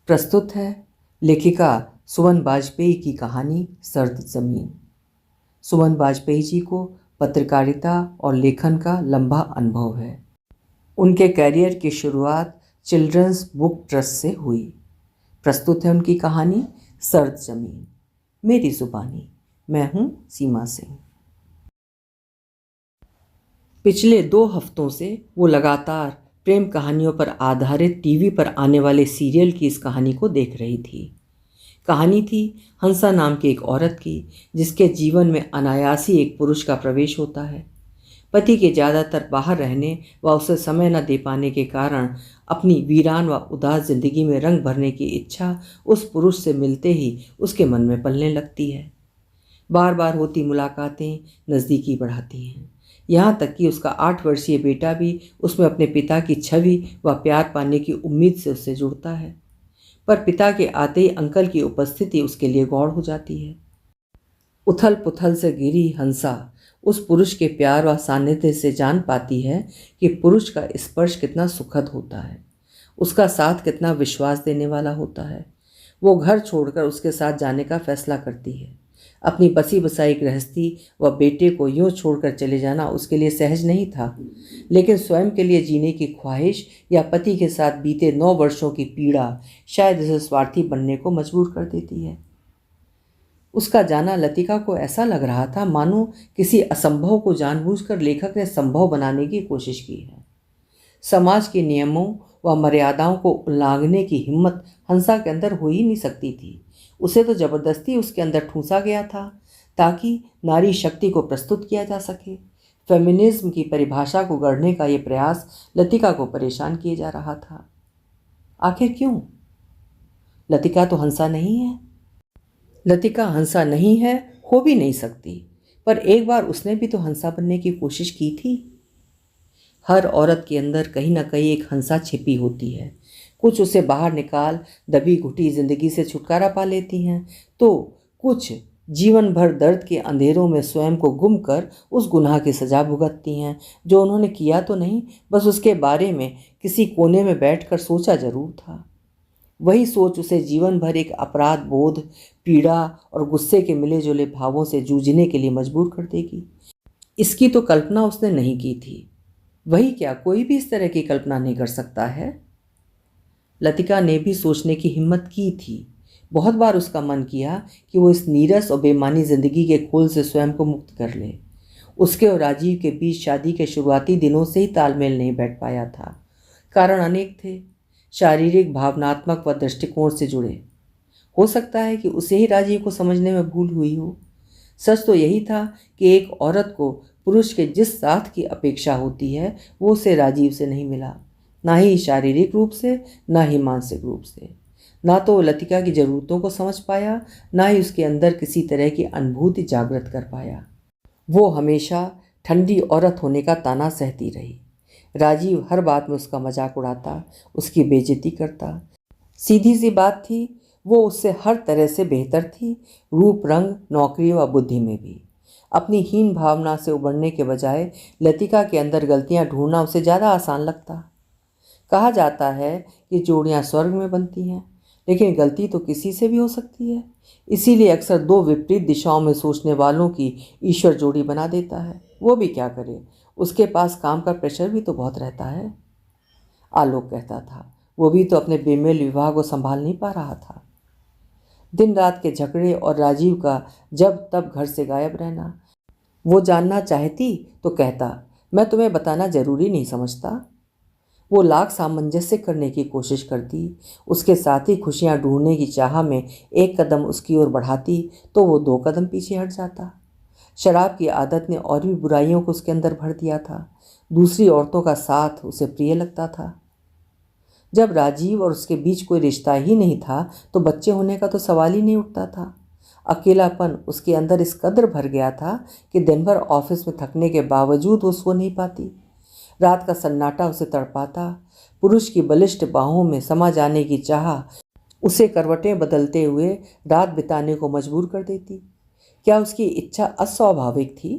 प्रस्तुत है लेखिका सुमन वाजपेयी की कहानी सर्द ज़मीन। सुमन वाजपेयी जी को पत्रकारिता और लेखन का लंबा अनुभव है। उनके कैरियर की शुरुआत चिल्ड्रंस बुक ट्रस्ट से हुई। प्रस्तुत है उनकी कहानी सर्द ज़मीन। मेरी ज़ुबानी, मैं हूँ सीमा सिंह। पिछले 2 हफ्तों से वो लगातार प्रेम कहानियों पर आधारित टीवी पर आने वाले सीरियल की इस कहानी को देख रही थी। कहानी थी हंसा नाम की एक औरत की, जिसके जीवन में अनायास ही एक पुरुष का प्रवेश होता है। पति के ज़्यादातर बाहर रहने व उसे समय न दे पाने के कारण अपनी वीरान व उदास जिंदगी में रंग भरने की इच्छा उस पुरुष से मिलते ही उसके मन में पलने लगती है। बार बार होती मुलाकातें नज़दीकी बढ़ाती हैं, यहाँ तक कि उसका 8 वर्षीय बेटा भी उसमें अपने पिता की छवि व प्यार पाने की उम्मीद से उससे जुड़ता है। पर पिता के आते ही अंकल की उपस्थिति उसके लिए गौण हो जाती है। उथल पुथल से घिरी हंसा उस पुरुष के प्यार व सानिध्य से जान पाती है कि पुरुष का स्पर्श कितना सुखद होता है, उसका साथ कितना विश्वास देने वाला होता है। वो घर छोड़कर उसके साथ जाने का फैसला करती है। अपनी बसी बसाई गृहस्थी व बेटे को यूं छोड़कर चले जाना उसके लिए सहज नहीं था, लेकिन स्वयं के लिए जीने की ख्वाहिश या पति के साथ बीते 9 वर्षों की पीड़ा शायद उसे स्वार्थी बनने को मजबूर कर देती है। उसका जाना लतिका को ऐसा लग रहा था मानो किसी असंभव को जानबूझकर लेखक ने संभव बनाने की कोशिश की है। समाज के नियमों व मर्यादाओं को उल्लांघने की हिम्मत हंसा के अंदर हो ही नहीं सकती थी। उसे तो जबरदस्ती उसके अंदर ठूंसा गया था ताकि नारी शक्ति को प्रस्तुत किया जा सके। फेमिनिज्म की परिभाषा को गढ़ने का ये प्रयास लतिका को परेशान किए जा रहा था। आखिर क्यों? लतिका तो हंसा नहीं है। लतिका हंसा नहीं है, हो भी नहीं सकती, पर एक बार उसने भी तो हंसा बनने की कोशिश की थी। हर औरत के अंदर कहीं ना कहीं एक हंसा छिपी होती है। कुछ उसे बाहर निकाल दबी घुटी जिंदगी से छुटकारा पा लेती हैं, तो कुछ जीवन भर दर्द के अंधेरों में स्वयं को गुम कर उस गुनाह की सजा भुगतती हैं जो उन्होंने किया तो नहीं, बस उसके बारे में किसी कोने में बैठकर सोचा जरूर था। वही सोच उसे जीवन भर एक अपराध बोध, पीड़ा और गुस्से के मिले जुले भावों से जूझने के लिए मजबूर कर देगी। इसकी तो कल्पना उसने नहीं की थी। वही क्या, कोई भी इस तरह की कल्पना नहीं कर सकता है। लतिका ने भी सोचने की हिम्मत की थी। बहुत बार उसका मन किया कि वो इस नीरस और बेमानी जिंदगी के खोल से स्वयं को मुक्त कर ले। उसके और राजीव के बीच शादी के शुरुआती दिनों से ही तालमेल नहीं बैठ पाया था। कारण अनेक थे, शारीरिक, भावनात्मक व दृष्टिकोण से जुड़े। हो सकता है कि उसे ही राजीव को समझने में भूल हुई हो। सच तो यही था कि एक औरत को पुरुष के जिस साथ की अपेक्षा होती है वो उसे राजीव से नहीं मिला, ना ही शारीरिक रूप से, ना ही मानसिक रूप से। ना तो लतिका की ज़रूरतों को समझ पाया, ना ही उसके अंदर किसी तरह की अनुभूति जागृत कर पाया। वो हमेशा ठंडी औरत होने का ताना सहती रही। राजीव हर बात में उसका मजाक उड़ाता, उसकी बेइज्जती करता। सीधी सी बात थी, वो उससे हर तरह से बेहतर थी, रूप, रंग, नौकरी व बुद्धि में भी। अपनी हीन भावना से उबरने के बजाय लतिका के अंदर गलतियां ढूंढना उसे ज़्यादा आसान लगता। कहा जाता है कि जोड़ियां स्वर्ग में बनती हैं, लेकिन गलती तो किसी से भी हो सकती है। इसीलिए अक्सर 2 विपरीत दिशाओं में सोचने वालों की ईश्वर जोड़ी बना देता है। वो भी क्या करे, उसके पास काम का प्रेशर भी तो बहुत रहता है। आलोक कहता था, वो भी तो अपने बेमेल विवाह को संभाल नहीं पा रहा था। दिन रात के झगड़े और राजीव का जब तब घर से गायब रहना। वो जानना चाहती तो कहता, मैं तुम्हें बताना जरूरी नहीं समझता। वो लाख सामंजस्य करने की कोशिश करती, उसके साथ ही खुशियां ढूंढने की चाह में एक कदम उसकी ओर बढ़ाती तो वो 2 कदम पीछे हट जाता। शराब की आदत ने और भी बुराइयों को उसके अंदर भर दिया था। दूसरी औरतों का साथ उसे प्रिय लगता था। जब राजीव और उसके बीच कोई रिश्ता ही नहीं था तो बच्चे होने का तो सवाल ही नहीं उठता था। अकेलापन उसके अंदर इस कदर भर गया था कि दिन भर ऑफिस में थकने के बावजूद वो सो नहीं पाती। रात का सन्नाटा उसे तड़पाता। पुरुष की बलिष्ठ बाहों में समा जाने की चाह उसे करवटें बदलते हुए रात बिताने को मजबूर कर देती। क्या उसकी इच्छा अस्वाभाविक थी?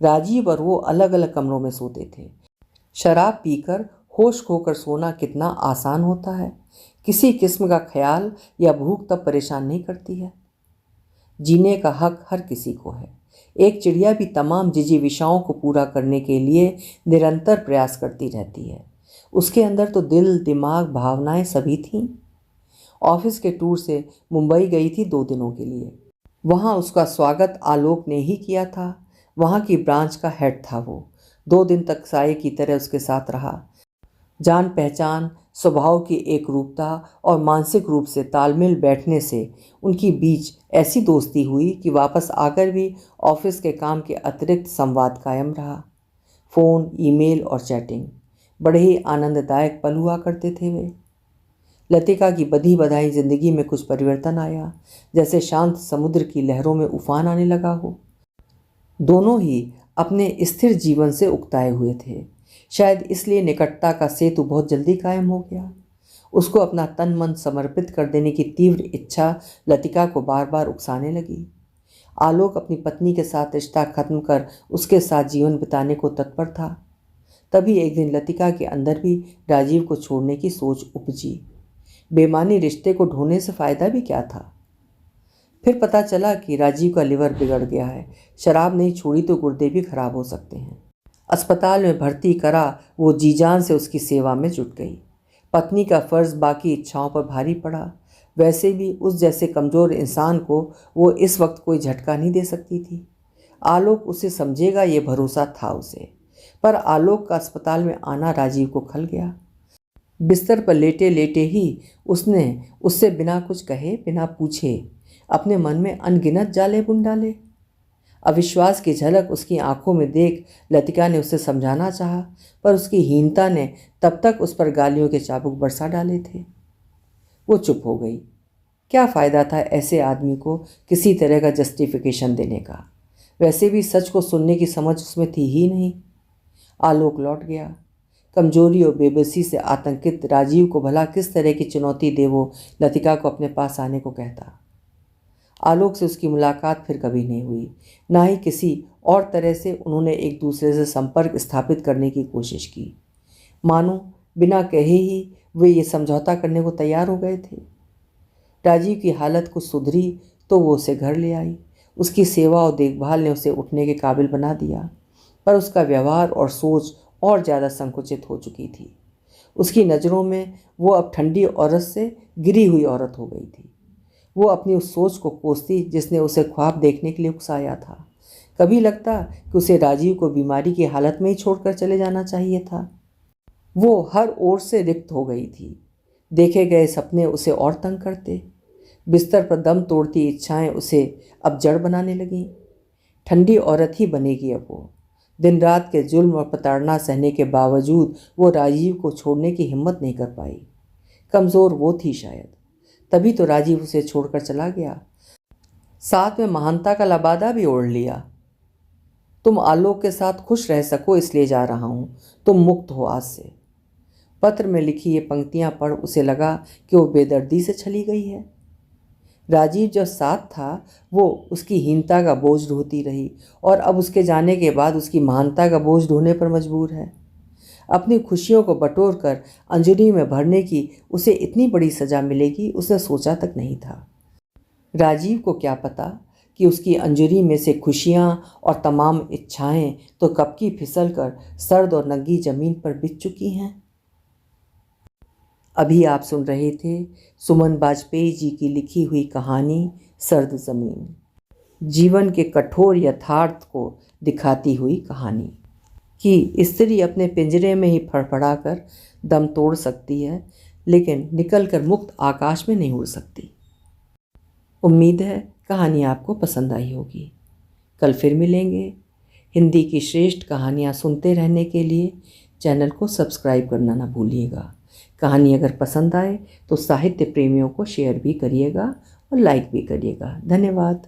राजीव और वो अलग अलग कमरों में सोते थे। शराब पीकर होश खोकर सोना कितना आसान होता है, किसी किस्म का ख्याल या भूख तब परेशान नहीं करती है। जीने का हक हर किसी को है। एक चिड़िया भी तमाम जिजीविषाओं को पूरा करने के लिए निरंतर प्रयास करती रहती है। उसके अंदर तो दिल, दिमाग, भावनाएं सभी थीं। ऑफिस के टूर से मुंबई गई थी 2 दिनों के लिए। वहाँ उसका स्वागत आलोक ने ही किया था। वहाँ की ब्रांच का हेड था वो। 2 दिन तक साये की तरह उसके साथ रहा। जान पहचान, स्वभाव की एकरूपता और मानसिक रूप से तालमेल बैठने से उनकी बीच ऐसी दोस्ती हुई कि वापस आकर भी ऑफिस के काम के अतिरिक्त संवाद कायम रहा। फ़ोन, ईमेल और चैटिंग बड़े ही आनंददायक पल हुआ करते थे वे। लतिका की बधी बधाई जिंदगी में कुछ परिवर्तन आया, जैसे शांत समुद्र की लहरों में उफान आने लगा हो। दोनों ही अपने स्थिर जीवन से उकताए हुए थे। शायद इसलिए निकटता का सेतु बहुत जल्दी कायम हो गया। उसको अपना तन मन समर्पित कर देने की तीव्र इच्छा लतिका को बार बार उकसाने लगी। आलोक अपनी पत्नी के साथ रिश्ता खत्म कर उसके साथ जीवन बिताने को तत्पर था। तभी एक दिन लतिका के अंदर भी राजीव को छोड़ने की सोच उपजी। बेमानी रिश्ते को ढोने से फ़ायदा भी क्या था। फिर पता चला कि राजीव का लिवर बिगड़ गया है। शराब नहीं छोड़ी तो गुर्दे भी खराब हो सकते हैं। अस्पताल में भर्ती करा, वो जी जान से उसकी सेवा में जुट गई। पत्नी का फ़र्ज़ बाकी इच्छाओं पर भारी पड़ा। वैसे भी उस जैसे कमज़ोर इंसान को वो इस वक्त कोई झटका नहीं दे सकती थी। आलोक उसे समझेगा ये भरोसा था उसे। पर आलोक का अस्पताल में आना राजीव को खल गया। बिस्तर पर लेटे लेटे ही उसने उससे बिना कुछ कहे, बिना पूछे अपने मन में अनगिनत जाले बुन डाले। अविश्वास की झलक उसकी आंखों में देख लतिका ने उसे समझाना चाहा, पर उसकी हीनता ने तब तक उस पर गालियों के चाबुक बरसा डाले थे। वो चुप हो गई। क्या फ़ायदा था ऐसे आदमी को किसी तरह का जस्टिफिकेशन देने का। वैसे भी सच को सुनने की समझ उसमें थी ही नहीं। आलोक लौट गया। कमजोरी और बेबसी से आतंकित राजीव को भला किस तरह की चुनौती दे वो लतिका को अपने पास आने को कहता। आलोक से उसकी मुलाकात फिर कभी नहीं हुई। ना ही किसी और तरह से उन्होंने एक दूसरे से संपर्क स्थापित करने की कोशिश की। मानो बिना कहे ही वे ये समझौता करने को तैयार हो गए थे। राजीव की हालत कुछ सुधरी तो वो उसे घर ले आई। उसकी सेवा और देखभाल ने उसे उठने के काबिल बना दिया, पर उसका व्यवहार और सोच और ज़्यादा संकुचित हो चुकी थी। उसकी नज़रों में वो अब ठंडी औरत से गिरी हुई औरत हो गई थी। वो अपनी उस सोच को कोसती जिसने उसे ख्वाब देखने के लिए उकसाया था। कभी लगता कि उसे राजीव को बीमारी की हालत में ही छोड़कर चले जाना चाहिए था। वो हर ओर से रिक्त हो गई थी। देखे गए सपने उसे और तंग करते। बिस्तर पर दम तोड़ती इच्छाएं उसे अब जड़ बनाने लगीं। ठंडी औरत ही बनेगी अब वो। दिन रात के जुल्म और प्रताड़ना सहने के बावजूद वो राजीव को छोड़ने की हिम्मत नहीं कर पाई। कमज़ोर वो थी शायद, तभी तो राजीव उसे छोड़कर चला गया। साथ में महानता का लबादा भी ओढ़ लिया। तुम आलोक के साथ खुश रह सको इसलिए जा रहा हूँ, तुम मुक्त हो आज से। पत्र में लिखी ये पंक्तियाँ पढ़ उसे लगा कि वो बेदर्दी से चली गई है। राजीव जब साथ था वो उसकी हीनता का बोझ ढोती रही, और अब उसके जाने के बाद उसकी महानता का बोझ ढोने पर मजबूर है। अपनी खुशियों को बटोर कर अंजलि में भरने की उसे इतनी बड़ी सज़ा मिलेगी उसने सोचा तक नहीं था। राजीव को क्या पता कि उसकी अंजलि में से खुशियाँ और तमाम इच्छाएं तो कब की फिसल कर सर्द और नंगी ज़मीन पर बिछ चुकी हैं। अभी आप सुन रहे थे सुमन बाजपेयी जी की लिखी हुई कहानी सर्द ज़मीन। जीवन के कठोर यथार्थ को दिखाती हुई कहानी कि स्त्री अपने पिंजरे में ही फड़फड़ा कर दम तोड़ सकती है, लेकिन निकलकर मुक्त आकाश में नहीं उड़ सकती। उम्मीद है कहानी आपको पसंद आई होगी। कल फिर मिलेंगे। हिंदी की श्रेष्ठ कहानियाँ सुनते रहने के लिए चैनल को सब्सक्राइब करना ना भूलिएगा। कहानी अगर पसंद आए तो साहित्य प्रेमियों को शेयर भी करिएगा और लाइक भी करिएगा। धन्यवाद।